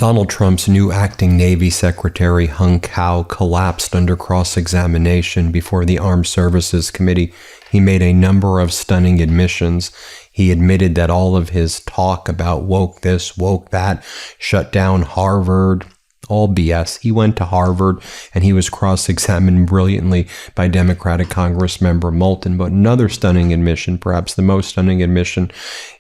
Donald Trump's new acting Navy Secretary, Hung Cao, collapsed under cross-examination before the Armed Services Committee. He made a number of stunning admissions. He admitted that all of his talk about woke this, woke that, shut down Harvard, all BS. He went to Harvard and he was cross-examined brilliantly by Democratic Congressmember Moulton. But another stunning admission, perhaps the most stunning admission,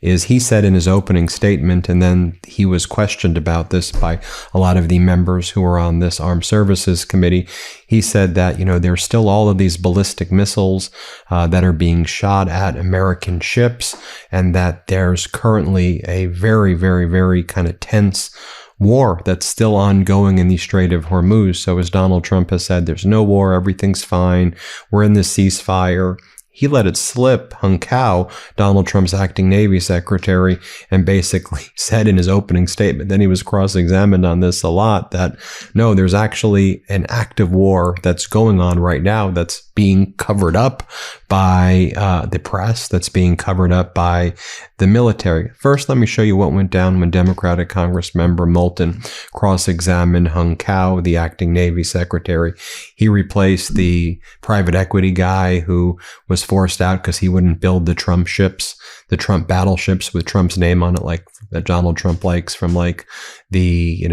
is he said in his opening statement, and then he was questioned about this by a lot of the members who are on this Armed Services Committee. He said that, there's still all of these ballistic missiles that are being shot at American ships, and that there's currently a very, very, very kind of tense war that's still ongoing in the Strait of Hormuz. So as Donald Trump has said, there's no war, everything's fine, we're in this ceasefire. He let it slip, Hung Cao, Donald Trump's acting Navy Secretary, and basically said in his opening statement, then he was cross-examined on this a lot, that no, there's actually an active war that's going on right now that's being covered up by the press, that's being covered up by the military. First, let me show you what went down when Democratic Congressmember Moulton cross-examined Hung Cao, the acting Navy Secretary. He replaced the private equity guy who was forced out because he wouldn't build the Trump ships, the Trump battleships with Trump's name on it, like that Donald Trump likes from like the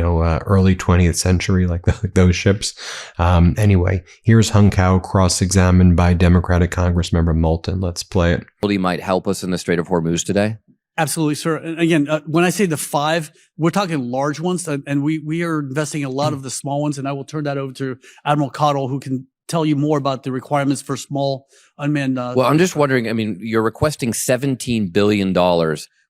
early 20th century, like those ships. Anyway, here's Hung Cao cross-examined by Democratic Congressmember Moulton. Let's play it. He might help us in the Strait of Hormuz today. Absolutely, sir. And again, when I say the 5, we're talking large ones, and we are investing in a lot of the small ones. And I will turn that over to Admiral Cooper, who can tell you more about the requirements for small unmanned. Well, I'm just wondering, you're requesting $17 billion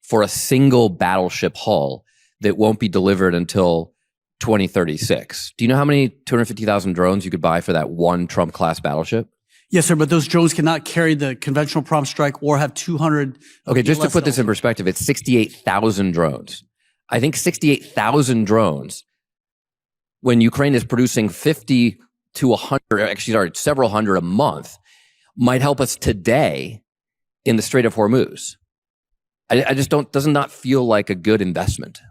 for a single battleship hull that won't be delivered until 2036. Do you know how many 250,000 drones you could buy for that one Trump-class battleship? Yes, sir, but those drones cannot carry the conventional prompt strike or have 200. Okay, just to put this in perspective, it's 68,000 drones. I think 68,000 drones, when Ukraine is producing 50 to 100, several hundred a month, might help us today in the Strait of Hormuz. I just does not feel like a good investment.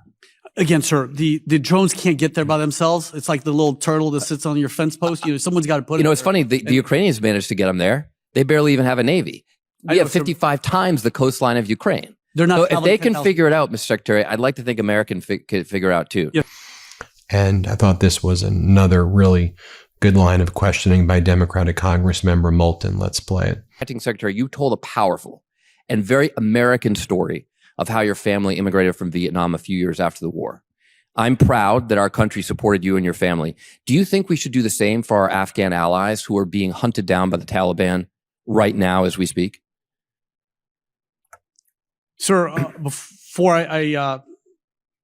Again, sir, the drones can't get there by themselves. It's like the little turtle that sits on your fence post. Someone's got to put it there. It's funny. The Ukrainians managed to get them there. They barely even have a navy. We have 55 times the coastline of Ukraine. They're not. So if they can figure it out, Mr. Secretary, I'd like to think American can figure out too. Yeah. And I thought this was another really good line of questioning by Democratic Congressmember Moulton. Let's play it. Acting Secretary, you told a powerful and very American story of how your family immigrated from Vietnam a few years after the war. I'm proud that our country supported you and your family. Do you think we should do the same for our Afghan allies who are being hunted down by the Taliban right now as we speak? Sir, before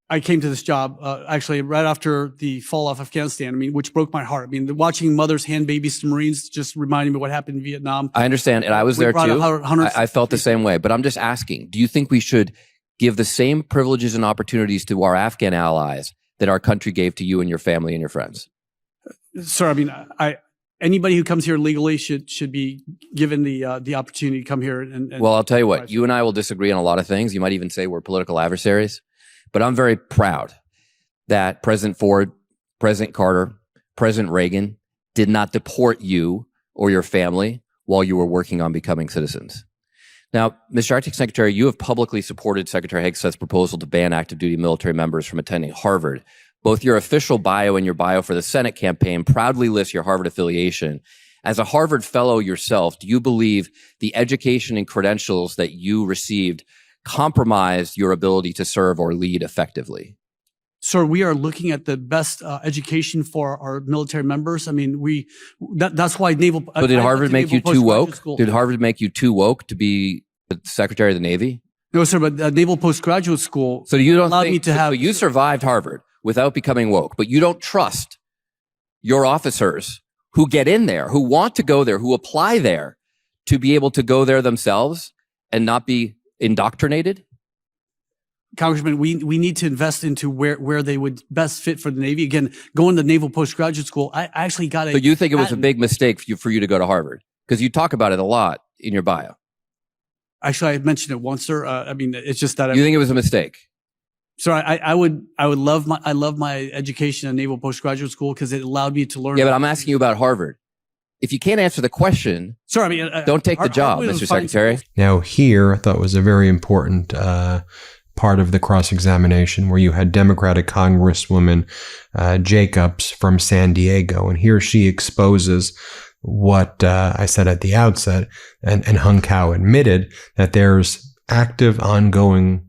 I came to this job, actually right after the fall of Afghanistan, which broke my heart. Watching mothers hand babies to Marines just reminded me what happened in Vietnam. I understand, and I was there too. I felt the same way, but I'm just asking, do you think we should give the same privileges and opportunities to our Afghan allies that our country gave to you and your family and your friends? Sir, anybody who comes here legally should be given the opportunity to come here. And well, I'll tell you what, you and I will disagree on a lot of things. You might even say we're political adversaries. But I'm very proud that President Ford, President Carter, President Reagan did not deport you or your family while you were working on becoming citizens. Now, Mr. Acting Secretary, you have publicly supported Secretary Hegseth's proposal to ban active duty military members from attending Harvard. Both your official bio and your bio for the Senate campaign proudly list your Harvard affiliation. As a Harvard fellow yourself, do you believe the education and credentials that you received compromised your ability to serve or lead effectively? Sir, we are looking at the best education for our military members. That's why naval. So did Harvard make you too woke? Did Harvard make you too woke to be the Secretary of the Navy? No, sir, but Naval Postgraduate School. So you don't allowed me to have. So you survived Harvard without becoming woke, but you don't trust your officers who get in there, who want to go there, who apply there, to be able to go there themselves and not be indoctrinated? Congressman, we need to invest into where they would best fit for the Navy. Again, going to Naval Postgraduate School, I actually got a. So you think it was a big mistake for you to go to Harvard? Because you talk about it a lot in your bio. Actually, I mentioned it once, sir. It's just that. You think it was a mistake? So I love my education at Naval Postgraduate School because it allowed me to learn. Yeah, but I'm asking you about Harvard. If you can't answer the question, sorry, I mean, don't take the job, Mr. Secretary. Now here, I thought was a very important part of the cross-examination where you had Democratic Congresswoman Jacobs from San Diego, and here she exposes what I said at the outset, and Hung Kao admitted that there's active, ongoing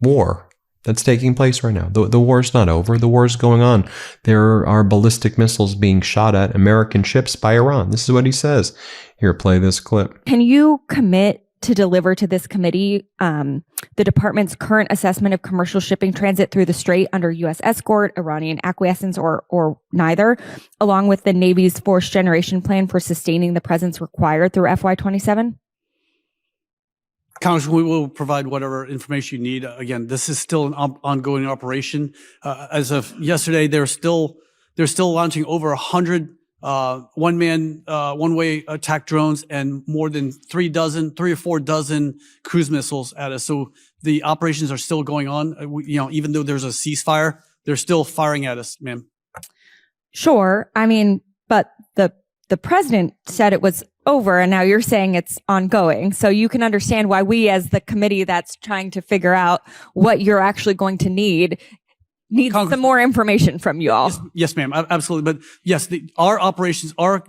war that's taking place right now. The war's not over. The war's going on. There are ballistic missiles being shot at American ships by Iran. This is what he says. Here, play this clip. Can you commit to deliver to this committee the department's current assessment of commercial shipping transit through the Strait under U.S. escort, Iranian acquiescence, or neither, along with the Navy's fourth generation plan for sustaining the presence required through FY27? Congressman, we will provide whatever information you need. Again, this is still an ongoing operation. As of yesterday, they're still launching over 100 one-way attack drones and more than 3 or 4 dozen cruise missiles at us. So the operations are still going on. Even though there's a ceasefire, they're still firing at us, ma'am. Sure. I mean, but the president said it was over, and now you're saying it's ongoing. So you can understand why we, as the committee that's trying to figure out what you're actually going to need some more information from you all. Yes, ma'am. Absolutely. But yes, our operations, our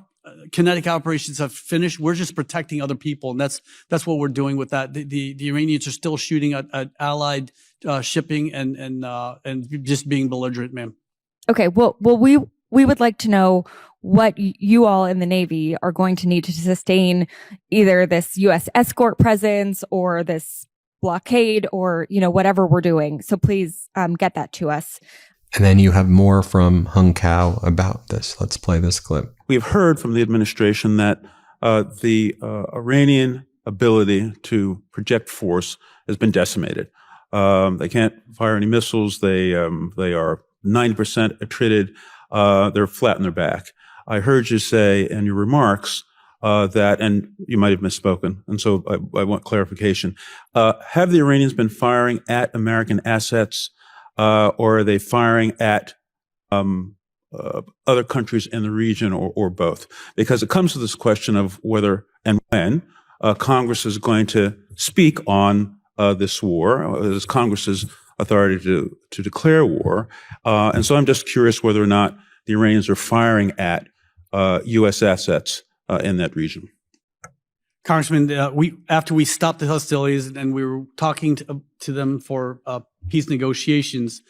kinetic operations have finished. We're just protecting other people, and that's what we're doing with that. The Iranians are still shooting at Allied shipping and just being belligerent, ma'am. Okay. Well, we would like to know what you all in the Navy are going to need to sustain either this U.S. escort presence or this blockade or, whatever we're doing. So please get that to us. And then you have more from Hung Kao about this. Let's play this clip. We've heard from the administration that the Iranian ability to project force has been decimated. They can't fire any missiles. They are 90% attrited. They're flat on their back. I heard you say in your remarks that, and you might have misspoken, and so I want clarification. Have the Iranians been firing at American assets, or are they firing at other countries in the region, or both? Because it comes to this question of whether and when Congress is going to speak on this war, this Congress's authority to declare war. And so I'm just curious whether or not the Iranians are firing at U.S. assets in that region. Congressman, after we stopped the hostilities and we were talking to them for peace negotiations,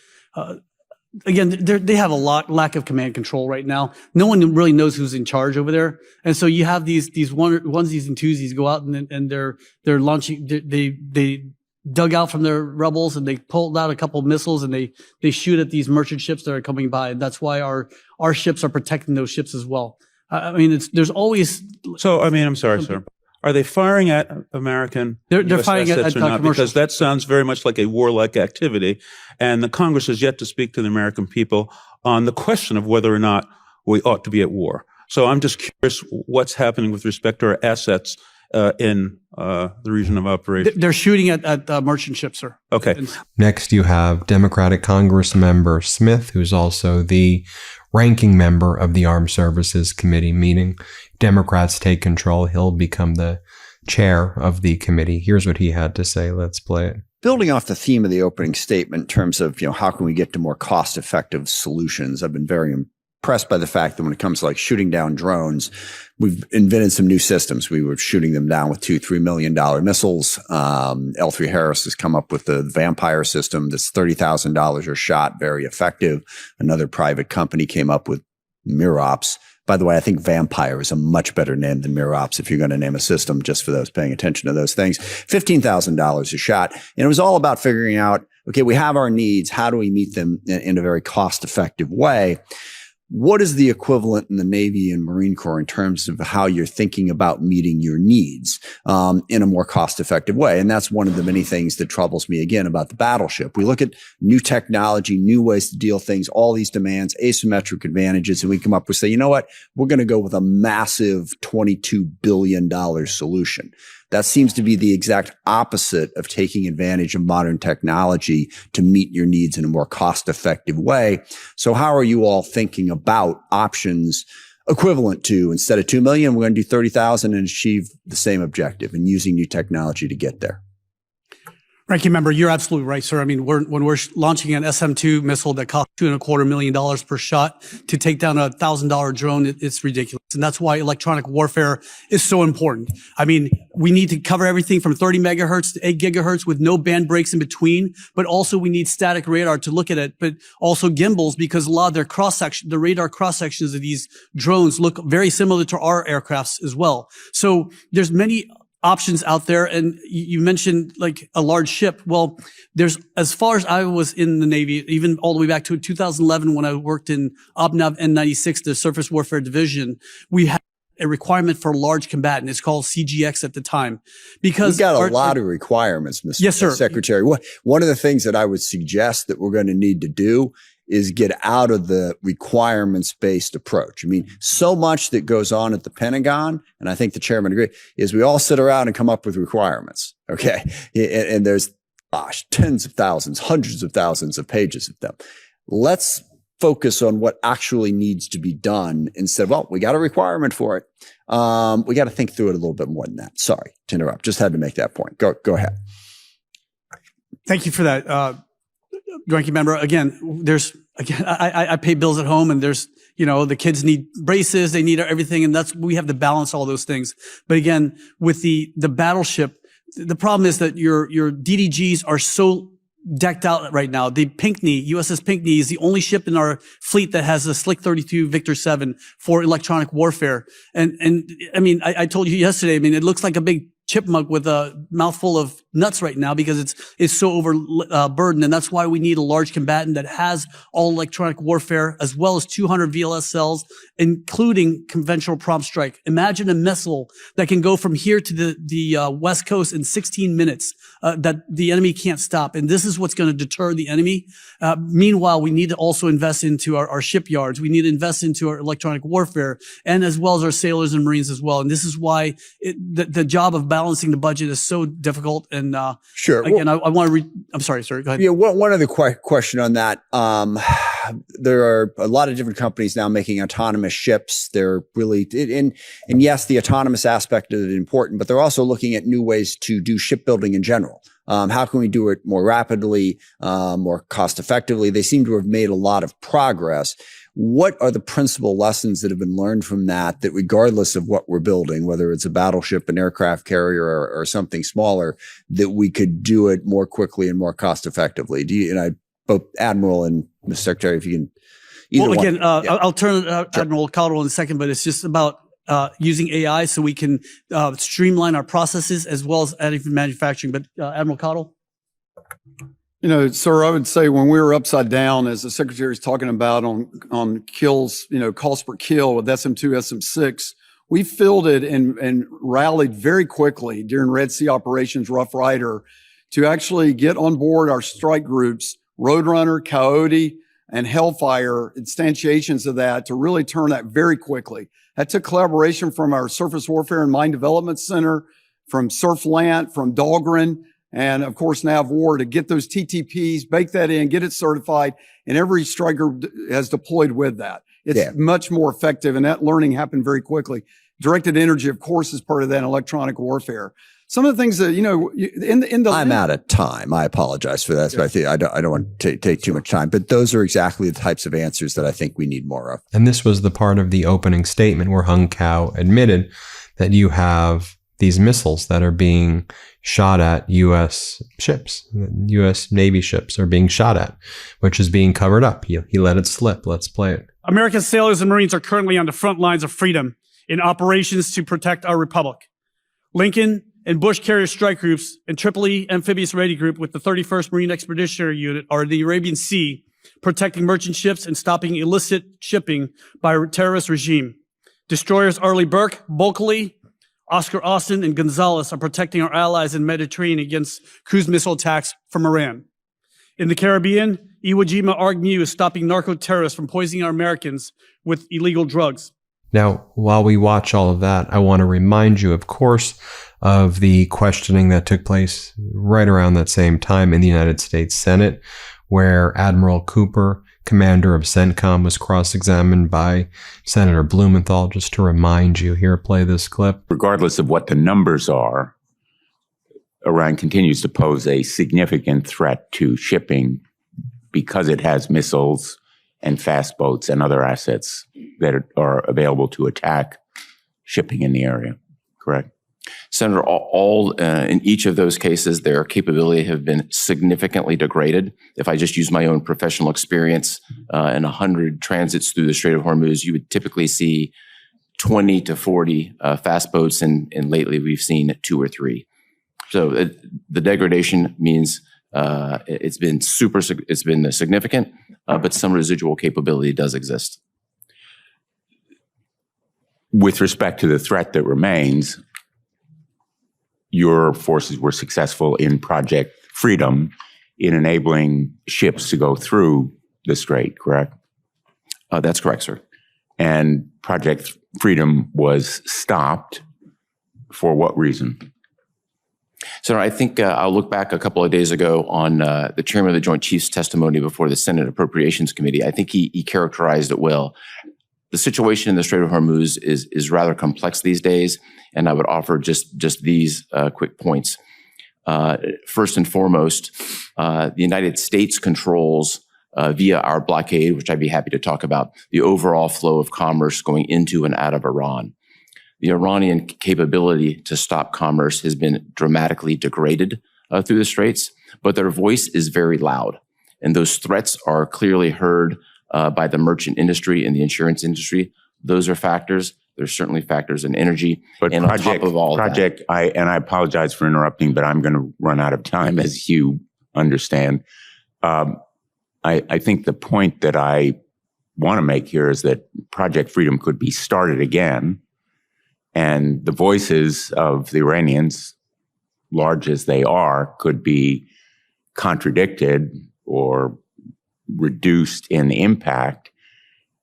again, they have a lack of command control right now. No one really knows who's in charge over there, and so you have these onesies and twosies go out and they're launching. They dug out from their rebels and they pulled out a couple of missiles and they shoot at these merchant ships that are coming by. And that's why our ships are protecting those ships as well. I mean, there's always. So, I mean, I'm sorry, sir. Are they firing at American They're US firing assets at or not? commercial. Because that sounds very much like a warlike activity. And the Congress has yet to speak to the American people on the question of whether or not we ought to be at war. So I'm just curious what's happening with respect to our assets in the region of operation. They're shooting at merchant ships, sir. Okay. Next, you have Democratic Congress member Smith, who's also the ranking member of the Armed Services Committee, meaning Democrats take control. He'll become the chair of the committee. Here's what he had to say. Let's play it. Building off the theme of the opening statement in terms of, how can we get to more cost-effective solutions? I've been very impressed by the fact that when it comes to like shooting down drones, we've invented some new systems. We were shooting them down with $2-3 million missiles. L3 Harris has come up with the Vampire system that's $30,000 a shot, very effective. Another private company came up with Mirops. By the way, I think Vampire is a much better name than Mirops if you're going to name a system, just for those paying attention to those things. $15,000 a shot. And it was all about figuring out, okay, we have our needs. How do we meet them in a very cost-effective way? What is the equivalent in the Navy and Marine Corps in terms of how you're thinking about meeting your needs in a more cost-effective way? And that's one of the many things that troubles me again about the battleship. We look at new technology, new ways to deal things, all these demands, asymmetric advantages, and we come up with say, you know what? We're going to go with a massive $22 billion solution. That seems to be the exact opposite of taking advantage of modern technology to meet your needs in a more cost-effective way. So how are you all thinking about options equivalent to, instead of 2 million, we're going to do 30,000 and achieve the same objective, and using new technology to get there? Ranking member, you're absolutely right, sir. I mean, when we're launching an SM-2 missile that costs $2.25 million per shot to take down a $1,000 drone, it's ridiculous. And that's why electronic warfare is so important. I mean, we need to cover everything from 30 megahertz to 8 gigahertz with no band breaks in between. But also we need static radar to look at it, but also gimbals, because a lot of their cross-section, the radar cross-sections of these drones look very similar to our aircrafts as well. So there's many options out there. And you mentioned like a large ship. Well, there's, as far as I was in the Navy, even all the way back to 2011 when I worked in OPNAV N96, the Surface Warfare Division, we had a requirement for a large combatant. It's called CGX at the time. Because we've got a lot of requirements, Mr. Yes, sir. Secretary. One of the things that I would suggest that we're going to need to do is get out of the requirements-based approach. I mean, so much that goes on at the Pentagon, and I think the chairman agreed, is we all sit around and come up with requirements, okay? And there's, tens of thousands, hundreds of thousands of pages of them. Let's focus on what actually needs to be done instead of, well, we got a requirement for it. We got to think through it a little bit more than that. Sorry to interrupt. Just had to make that point. Go ahead. Thank you for that. Ranking member, I pay bills at home, and there's, the kids need braces, they need everything. And we have to balance all those things. But again, with the battleship, the problem is that your DDGs are so decked out right now. The Pinckney, USS Pinckney, is the only ship in our fleet that has a Slick 32 Victor 7 for electronic warfare. And I mean, I told you yesterday, I mean, it looks like a big chipmunk with a mouthful of nuts right now because it's so overburdened. And that's why we need a large combatant that has all electronic warfare, as well as 200 VLS cells, including conventional prompt strike. Imagine a missile that can go from here to the West Coast in 16 minutes, that the enemy can't stop. And this is what's going to deter the enemy. Meanwhile, we need to also invest into our shipyards. We need to invest into our electronic warfare, and as well as our sailors and Marines as well. And this is why the job of balancing the budget is so difficult. And sure. Again, I want to I'm sorry, sir. Go ahead. Yeah. One other question on that. There are a lot of different companies now making autonomous ships. They're really, and yes, the autonomous aspect is important, but they're also looking at new ways to do shipbuilding in general. How can we do it more rapidly, more cost effectively? They seem to have made a lot of progress. What are the principal lessons that have been learned from that regardless of what we're building, whether it's a battleship, an aircraft carrier, or something smaller, that we could do it more quickly and more cost effectively? Both Admiral and Mr. Secretary, if you can. Well, again, I'll turn to Admiral Cottle in a second, but it's just about using AI so we can streamline our processes as well as additive manufacturing. But Admiral Cottle? Sir, I would say when we were upside down, as the Secretary is talking about on kills, cost per kill with SM2, SM6, we fielded and rallied very quickly during Red Sea operations, Rough Rider, to actually get on board our strike groups, Roadrunner, Coyote, and Hellfire, instantiations of that, to really turn that very quickly. That took collaboration from our Surface Warfare and Mine Development Center, from SurfLant, from Dahlgren, and of course NavWar, to get those TTPs, bake that in, get it certified, and every strike group has deployed with that. It's much more effective, and that learning happened very quickly. Directed energy, of course, is part of that in electronic warfare. Some of the things that, I'm out of time. I apologize for that. Yeah. I don't want to take too much time, but those are exactly the types of answers that I think we need more of. And this was the part of the opening statement where Hung Kao admitted that you have these missiles that are being shot at U.S. ships. U.S. Navy ships are being shot at, which is being covered up. He let it slip. Let's play it. American sailors and Marines are currently on the front lines of freedom in operations to protect our republic. Lincoln and Bush Carrier Strike Groups and Tripoli Amphibious Raiding Group with the 31st Marine Expeditionary Unit are in the Arabian Sea, protecting merchant ships and stopping illicit shipping by a terrorist regime. Destroyers Arleigh Burke, Bulkley, Oscar Austin, and Gonzalez are protecting our allies in the Mediterranean against cruise missile attacks from Iran. In the Caribbean, Iwo Jima ARG-MU is stopping narco-terrorists from poisoning our Americans with illegal drugs. Now, while we watch all of that, I want to remind you, of course, of the questioning that took place right around that same time in the United States Senate, where Admiral Cooper, commander of CENTCOM, was cross-examined by Senator Blumenthal. Just to remind you, here, play this clip. Regardless of what the numbers are, Iran continues to pose a significant threat to shipping because it has missiles and fast boats and other assets that are available to attack shipping in the area, correct? Senator, in each of those cases, their capability have been significantly degraded. If I just use my own professional experience, in 100 transits through the Strait of Hormuz, you would typically see 20 to 40 fast boats, and lately we've seen 2 or 3. So the degradation means it's been significant, but some residual capability does exist. With respect to the threat that remains, your forces were successful in Project Freedom in enabling ships to go through the strait, correct? That's correct, sir. And Project Freedom was stopped for what reason? So I think I'll look back a couple of days ago on the chairman of the Joint Chiefs testimony before the Senate Appropriations Committee. I think he characterized it well. The situation in the Strait of Hormuz is rather complex these days, and I would offer just these quick points. First and foremost, the United States controls via our blockade, which I'd be happy to talk about, the overall flow of commerce going into and out of Iran. The Iranian capability to stop commerce has been dramatically degraded through the straits, but their voice is very loud. And those threats are clearly heard by the merchant industry and the insurance industry. Those are factors. There's certainly factors in energy. But and on top of all Project, I apologize for interrupting, but I'm going to run out of time, as you understand. I think the point that I want to make here is that Project Freedom could be started again, and the voices of the Iranians, large as they are, could be contradicted or reduced in impact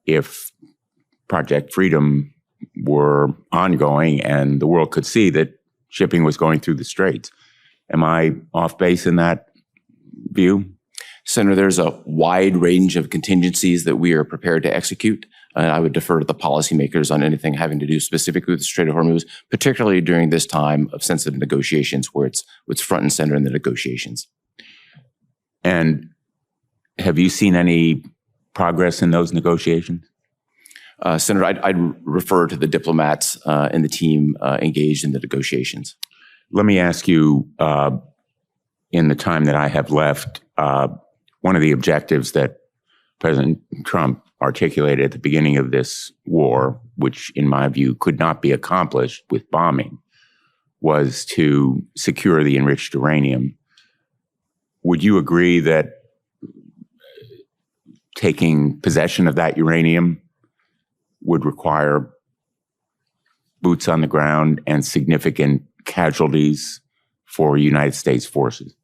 if Project Freedom were ongoing and the world could see that shipping was going through the straits. Am I off base in that view? Senator, there's a wide range of contingencies that we are prepared to execute. And I would defer to the policymakers on anything having to do specifically with the Strait of Hormuz, particularly during this time of sensitive negotiations where it's front and center in the negotiations. And have you seen any progress in those negotiations? Senator, I'd refer to the diplomats and the team engaged in the negotiations. Let me ask you, in the time that I have left, one of the objectives that President Trump articulated at the beginning of this war, which in my view could not be accomplished with bombing, was to secure the enriched uranium. Would you agree that taking possession of that uranium would require boots on the ground and significant casualties for United States forces?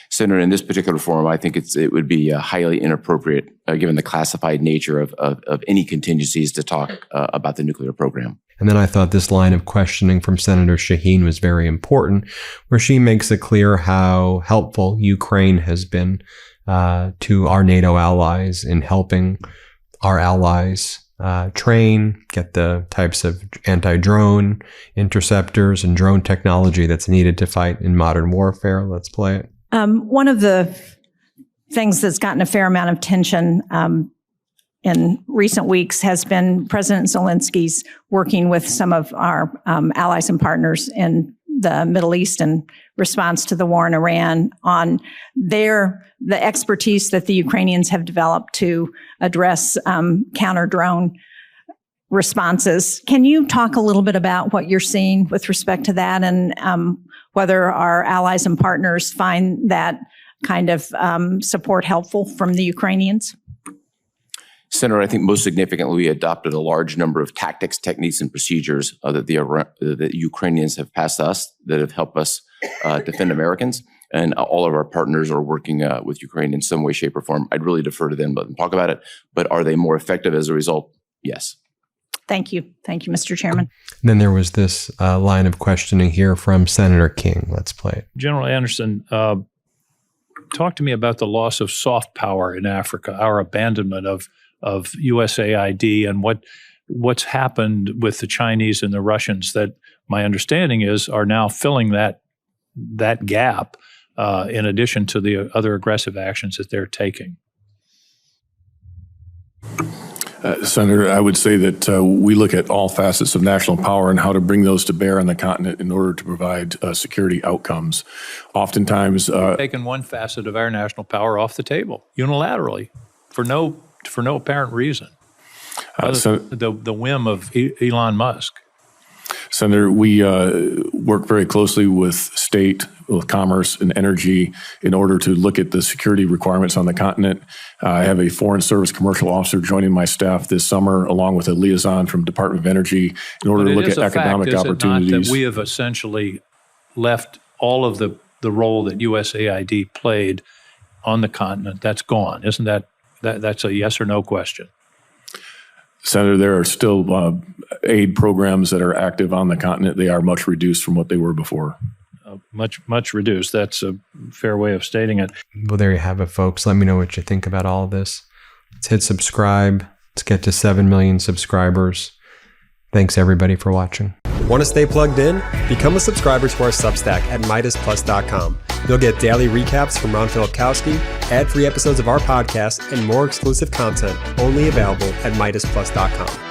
Senator, in this particular forum, I think it would be highly inappropriate, given the classified nature of any contingencies, to talk about the nuclear program. And then I thought this line of questioning from Senator Shaheen was very important, where she makes it clear how helpful Ukraine has been to our NATO allies in helping our allies train, get the types of anti-drone interceptors and drone technology that's needed to fight in modern warfare. Let's play it. One of the things that's gotten a fair amount of attention in recent weeks has been President Zelensky's working with some of our allies and partners in the Middle East in response to the war in Iran on the expertise that the Ukrainians have developed to address counter-drone responses. Can you talk a little bit about what you're seeing with respect to that, and whether our allies and partners find that kind of support helpful from the Ukrainians? Senator, I think most significantly, we adopted a large number of tactics, techniques, and procedures that the Ukrainians have passed us that have helped us defend Americans. And all of our partners are working with Ukraine in some way, shape, or form. I'd really defer to them, let them talk about it. But are they more effective as a result? Yes. Thank you. Thank you, Mr. Chairman. Then there was this line of questioning here from Senator King. Let's play it. General Anderson, talk to me about the loss of soft power in Africa, our abandonment of USAID, and what's happened with the Chinese and the Russians that my understanding is are now filling that gap in addition to the other aggressive actions that they're taking. Senator, I would say that we look at all facets of national power and how to bring those to bear on the continent in order to provide security outcomes. Oftentimes, taking one facet of our national power off the table unilaterally for no apparent reason. The whim of Elon Musk. Senator, we work very closely with state, with commerce and energy in order to look at the security requirements on the continent. I have a Foreign Service Commercial Officer joining my staff this summer, along with a liaison from Department of Energy, in order to look at economic opportunities. Not that we have essentially left all of the role that USAID played on the continent. That's gone. Isn't that's a yes or no question? Senator, there are still aid programs that are active on the continent. They are much reduced from what they were before. Much reduced. That's a fair way of stating it. Well, there you have it, folks. Let me know what you think about all of this. Let's hit subscribe. Let's get to 7 million subscribers. Thanks, everybody, for watching. Want to stay plugged in? Become a subscriber to our Substack at MeidasPlus.com. You'll get daily recaps from Ron Filipkowski, ad-free episodes of our podcast, and more exclusive content only available at MeidasPlus.com.